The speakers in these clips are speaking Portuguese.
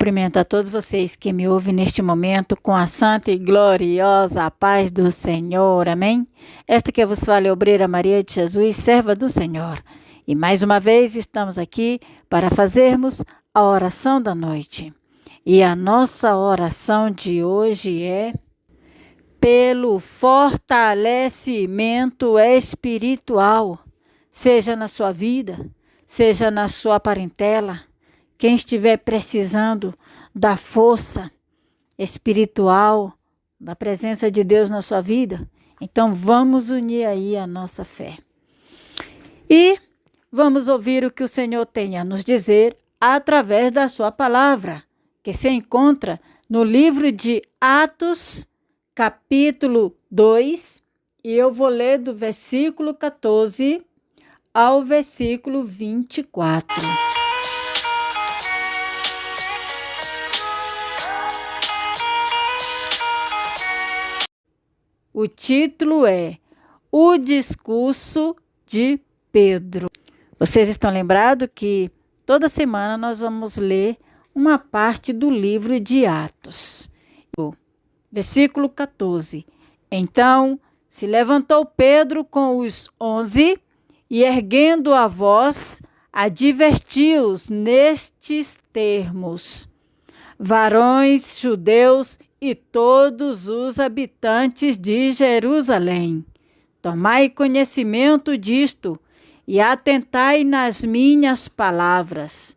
Cumprimento a todos vocês que me ouvem neste momento com a santa e gloriosa paz do Senhor. Amém? Esta que vos fala é a obreira Maria de Jesus, serva do Senhor. E mais uma vez estamos aqui para fazermos a oração da noite. E a nossa oração de hoje é pelo fortalecimento espiritual, seja na sua vida, seja na sua parentela. Quem estiver precisando da força espiritual, da presença de Deus na sua vida, então vamos unir aí a nossa fé. E vamos ouvir o que o Senhor tem a nos dizer através da sua palavra, que se encontra no livro de Atos, capítulo 2, e eu vou ler do versículo 14 ao versículo 24. O título é O Discurso de Pedro. Vocês estão lembrados que toda semana nós vamos ler uma parte do livro de Atos. Versículo 14. Então se levantou Pedro com os 11 e, erguendo a voz, advertiu-os nestes termos: varões judeus e todos os habitantes de Jerusalém, tomai conhecimento disto e atentai nas minhas palavras.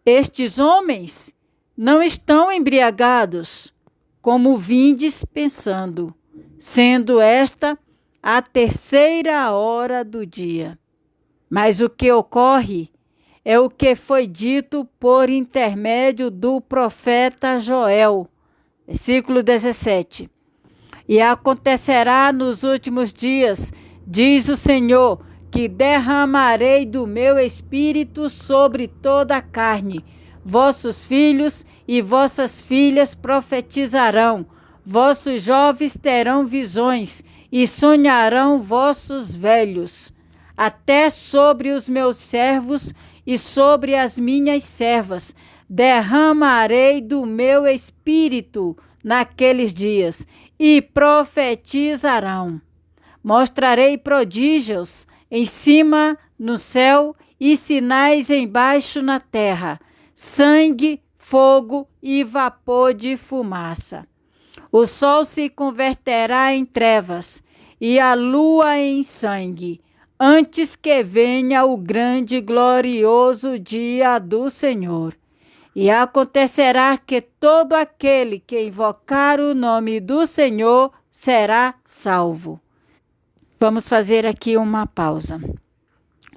Estes homens não estão embriagados, como vindes pensando, sendo esta a 3ª hora do dia. Mas o que ocorre é o que foi dito por intermédio do profeta Joel. Versículo 17. E acontecerá nos últimos dias, diz o Senhor, que derramarei do meu espírito sobre toda a carne. Vossos filhos e vossas filhas profetizarão, vossos jovens terão visões e sonharão vossos velhos. Até sobre os meus servos e sobre as minhas servas derramarei do meu espírito naqueles dias, e profetizarão. Mostrarei prodígios em cima no céu e sinais embaixo na terra, sangue, fogo e vapor de fumaça. O sol se converterá em trevas e a lua em sangue, antes que venha o grande e glorioso dia do Senhor. E acontecerá que todo aquele que invocar o nome do Senhor será salvo. Vamos fazer aqui uma pausa.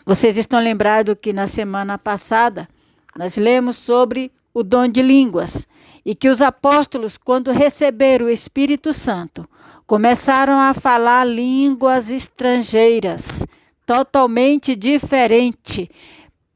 Vocês estão lembrados que na semana passada nós lemos sobre o dom de línguas e que os apóstolos, quando receberam o Espírito Santo, começaram a falar línguas estrangeiras, totalmente diferente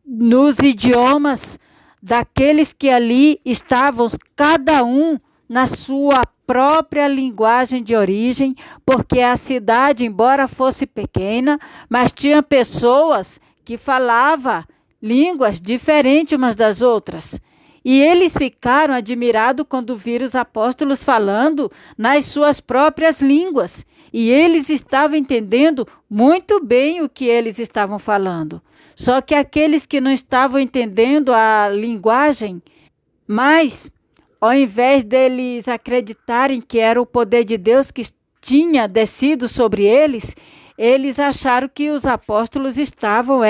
nos idiomas daqueles que ali estavam, cada um na sua própria linguagem de origem, porque a cidade, embora fosse pequena, mas tinha pessoas que falavam línguas diferentes umas das outras. E eles ficaram admirados quando viram os apóstolos falando nas suas próprias línguas. E eles estavam entendendo muito bem o que eles estavam falando. Só que aqueles que não estavam entendendo a linguagem, mas ao invés deles acreditarem que era o poder de Deus que tinha descido sobre eles, eles acharam que os apóstolos estavam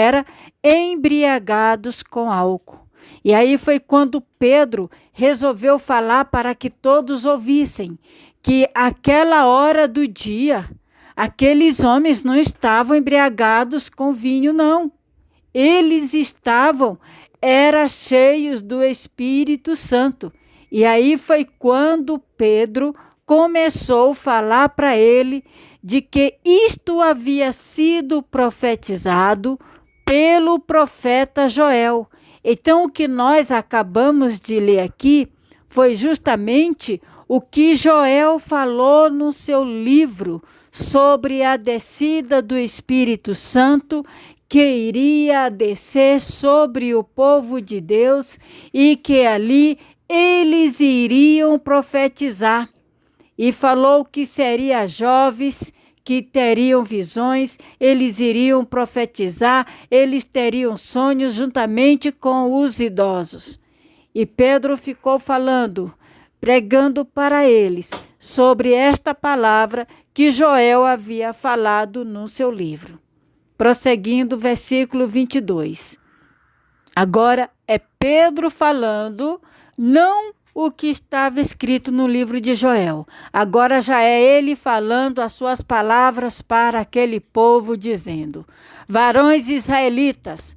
embriagados com álcool. E aí foi quando Pedro resolveu falar para que todos ouvissem que aquela hora do dia, aqueles homens não estavam embriagados com vinho, não. Eles estavam, cheios do Espírito Santo. E aí foi quando Pedro começou a falar para ele de que isto havia sido profetizado pelo profeta Joel. Então, o que nós acabamos de ler aqui foi justamente o que Joel falou no seu livro sobre a descida do Espírito Santo, que iria descer sobre o povo de Deus e que ali eles iriam profetizar. E falou que seriam jovens, que teriam visões, eles iriam profetizar, eles teriam sonhos juntamente com os idosos. E Pedro ficou falando, pregando para eles sobre esta palavra que Joel havia falado no seu livro. Prosseguindo, versículo 22. Agora é Pedro falando, não o que estava escrito no livro de Joel. Agora já é ele falando as suas palavras para aquele povo, dizendo: varões israelitas,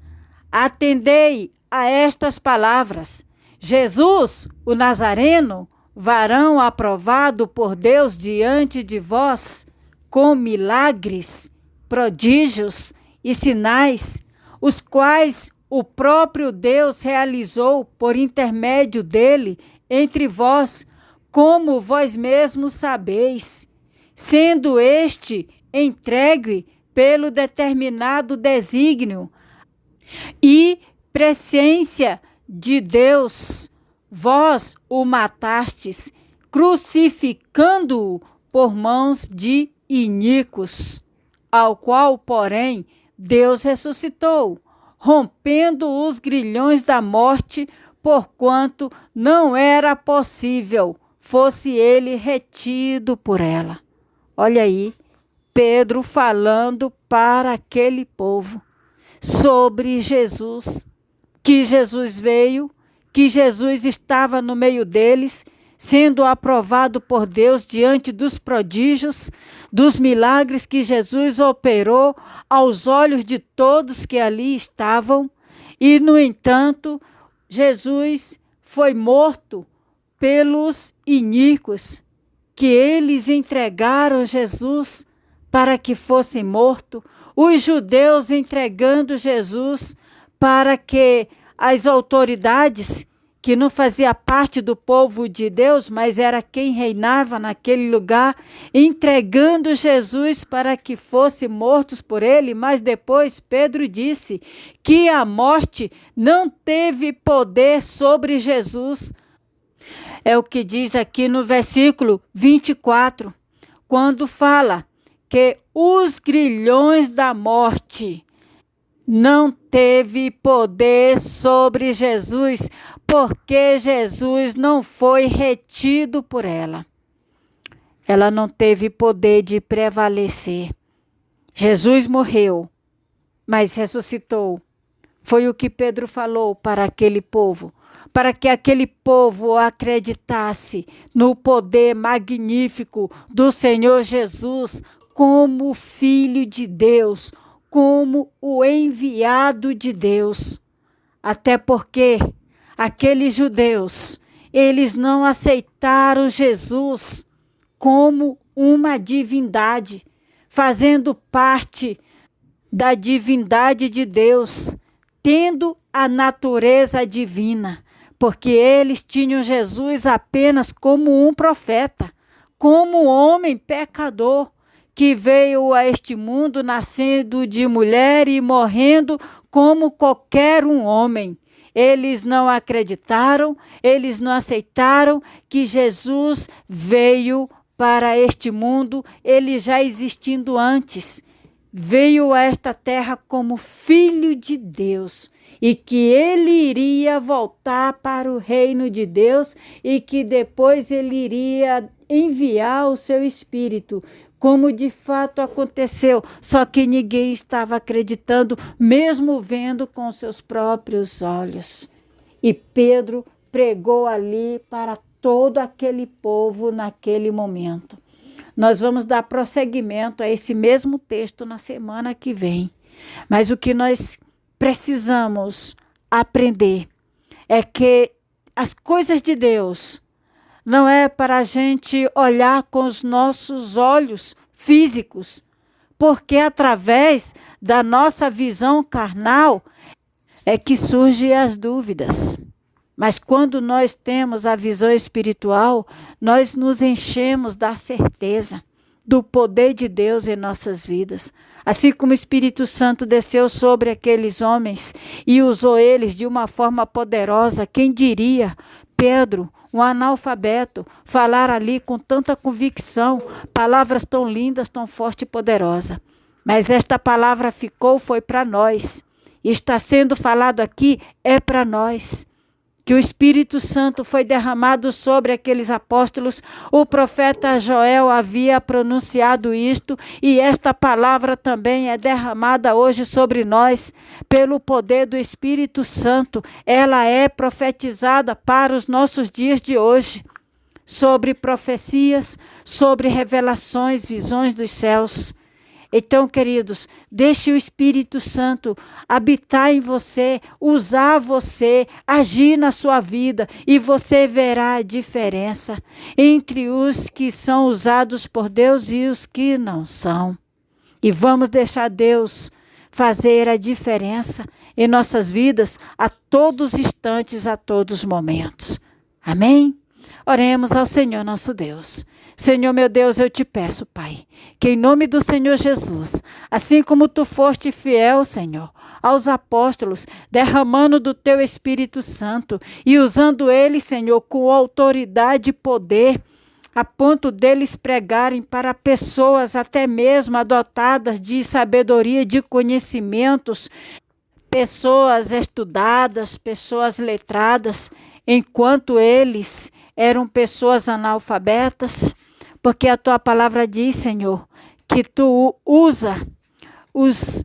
atendei a estas palavras. Jesus, o Nazareno, varão aprovado por Deus diante de vós, com milagres, prodígios e sinais, os quais o próprio Deus realizou por intermédio dele entre vós, como vós mesmos sabeis, sendo este entregue pelo determinado desígnio e presciência de Deus, vós o matastes, crucificando-o por mãos de iníquos, ao qual, porém, Deus ressuscitou, rompendo os grilhões da morte, porquanto não era possível fosse ele retido por ela. Olha aí, Pedro falando para aquele povo sobre Jesus, que Jesus veio, que Jesus estava no meio deles, sendo aprovado por Deus diante dos prodígios, dos milagres que Jesus operou aos olhos de todos que ali estavam. E, no entanto, Jesus foi morto pelos iníquos, que eles entregaram Jesus para que fosse morto, os judeus entregando Jesus para que as autoridades, que não fazia parte do povo de Deus, mas era quem reinava naquele lugar, entregando Jesus para que fossem mortos por ele. Mas depois Pedro disse que a morte não teve poder sobre Jesus. É o que diz aqui no versículo 24, quando fala que os grilhões da morte não teve poder sobre Jesus, porque Jesus não foi retido por ela. Ela não teve poder de prevalecer. Jesus morreu, mas ressuscitou. Foi o que Pedro falou para aquele povo, para que aquele povo acreditasse no poder magnífico do Senhor Jesus como Filho de Deus, como o enviado de Deus. Até porque aqueles judeus, eles não aceitaram Jesus como uma divindade, fazendo parte da divindade de Deus, tendo a natureza divina, porque eles tinham Jesus apenas como um profeta, como um homem pecador, que veio a este mundo nascendo de mulher e morrendo como qualquer um homem. Eles não acreditaram, eles não aceitaram que Jesus veio para este mundo, ele já existindo antes. Veio a esta terra como Filho de Deus e que ele iria voltar para o reino de Deus e que depois ele iria enviar o seu Espírito, como de fato aconteceu, só que ninguém estava acreditando, mesmo vendo com seus próprios olhos. E Pedro pregou ali para todo aquele povo naquele momento. Nós vamos dar prosseguimento a esse mesmo texto na semana que vem. Mas o que nós precisamos aprender é que as coisas de Deus não é para a gente olhar com os nossos olhos físicos, porque através da nossa visão carnal é que surgem as dúvidas. Mas quando nós temos a visão espiritual, nós nos enchemos da certeza do poder de Deus em nossas vidas. Assim como o Espírito Santo desceu sobre aqueles homens e usou eles de uma forma poderosa, quem diria Pedro, um analfabeto, falar ali com tanta convicção, palavras tão lindas, tão forte e poderosa. Mas esta palavra foi para nós. E está sendo falado aqui, é para nós. Que o Espírito Santo foi derramado sobre aqueles apóstolos. O profeta Joel havia pronunciado isto, e esta palavra também é derramada hoje sobre nós, pelo poder do Espírito Santo. Ela é profetizada para os nossos dias de hoje, sobre profecias, sobre revelações, visões dos céus. Então, queridos, deixe o Espírito Santo habitar em você, usar você, agir na sua vida, e você verá a diferença entre os que são usados por Deus e os que não são. E vamos deixar Deus fazer a diferença em nossas vidas a todos os instantes, a todos os momentos. Amém? Oremos ao Senhor nosso Deus. Senhor meu Deus, eu te peço, Pai, que em nome do Senhor Jesus, assim como tu foste fiel, Senhor, aos apóstolos, derramando do teu Espírito Santo e usando eles, Senhor, com autoridade e poder, a ponto deles pregarem para pessoas até mesmo adotadas de sabedoria, de conhecimentos, pessoas estudadas, pessoas letradas, enquanto eles eram pessoas analfabetas, porque a tua palavra diz, Senhor, que tu usa os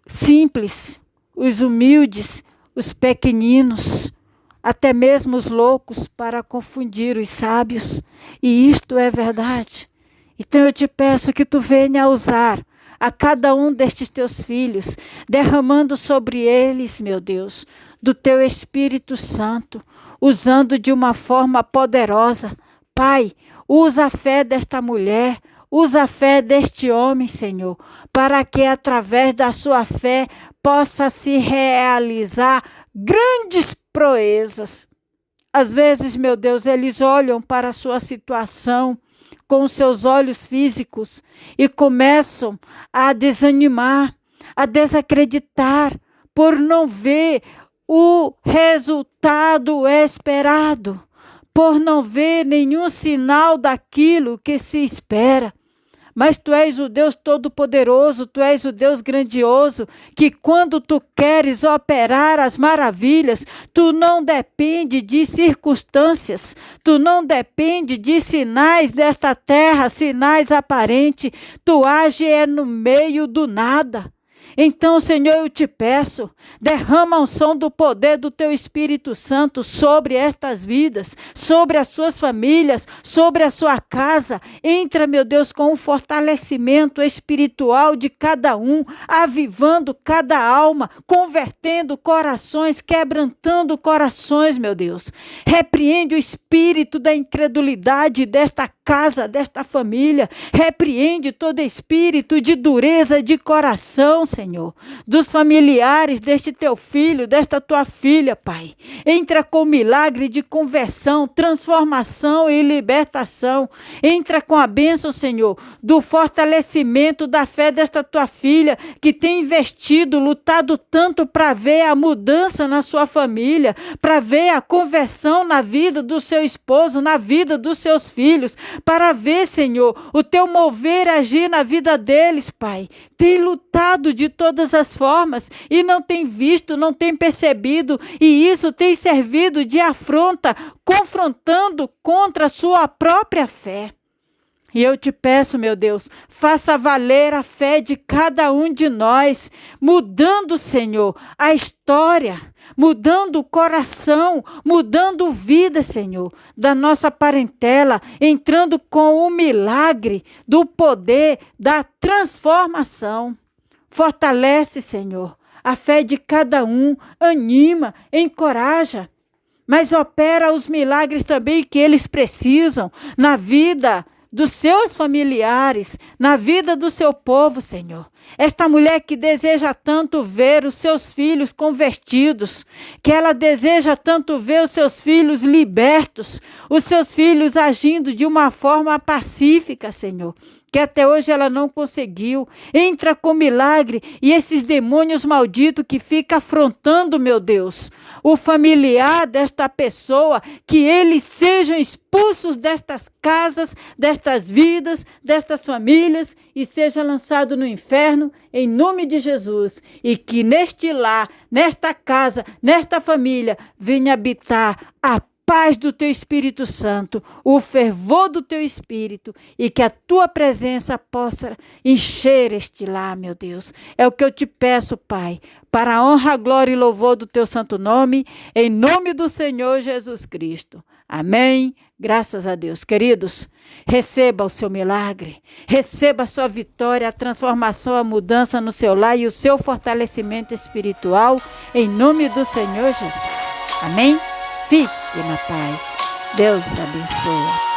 simples, os humildes, os pequeninos, até mesmo os loucos, para confundir os sábios. E isto é verdade. Então eu te peço que tu venha usar a cada um destes teus filhos, derramando sobre eles, meu Deus, do teu Espírito Santo, usando de uma forma poderosa. Pai, usa a fé desta mulher, usa a fé deste homem, Senhor, para que através da sua fé possa se realizar grandes proezas. Às vezes, meu Deus, eles olham para a sua situação com os seus olhos físicos e começam a desanimar, a desacreditar, por não ver o resultado esperado, por não ver nenhum sinal daquilo que se espera. Mas tu és o Deus Todo-Poderoso, tu és o Deus grandioso, que quando tu queres operar as maravilhas, tu não depende de circunstâncias, tu não depende de sinais desta terra, sinais aparentes, tu age no meio do nada. Então, Senhor, eu te peço, derrama a unção do poder do teu Espírito Santo sobre estas vidas, sobre as suas famílias, sobre a sua casa. Entra, meu Deus, com o fortalecimento espiritual de cada um, avivando cada alma, convertendo corações, quebrantando corações, meu Deus. Repreende o espírito da incredulidade desta casa, desta família. Repreende todo espírito de dureza de coração, Senhor, dos familiares deste teu filho, desta tua filha, Pai. Entra com milagre de conversão, transformação e libertação. Entra com a bênção, Senhor, do fortalecimento da fé desta tua filha, que tem investido, lutado tanto para ver a mudança na sua família, para ver a conversão na vida do seu esposo, na vida dos seus filhos, para ver, Senhor, o teu mover agir na vida deles, Pai. Tem lutado de todas as formas e não tem visto, não tem percebido, e isso tem servido de afronta, confrontando contra a sua própria fé. E eu te peço, meu Deus, faça valer a fé de cada um de nós, mudando, Senhor, a história, mudando o coração, mudando vida, Senhor, da nossa parentela, entrando com o milagre do poder da transformação. Fortalece, Senhor, a fé de cada um, anima, encoraja, mas opera os milagres também que eles precisam na vida dos seus familiares, na vida do seu povo, Senhor. Esta mulher que deseja tanto ver os seus filhos convertidos, que ela deseja tanto ver os seus filhos libertos, os seus filhos agindo de uma forma pacífica, Senhor, que até hoje ela não conseguiu. Entra com milagre e esses demônios malditos que ficam afrontando, meu Deus, o familiar desta pessoa, que eles sejam expulsos destas casas, destas vidas, destas famílias e seja lançado no inferno em nome de Jesus. E que neste lar, nesta casa, nesta família, venha habitar a paz do teu Espírito Santo, o fervor do teu Espírito, e que a tua presença possa encher este lar, meu Deus. É o que eu te peço, Pai, para a honra, glória e louvor do teu santo nome, em nome do Senhor Jesus Cristo. Amém. Graças a Deus. Queridos, receba o seu milagre, receba a sua vitória, a transformação, a mudança no seu lar e o seu fortalecimento espiritual, em nome do Senhor Jesus. Amém. Fique na paz. Deus abençoe.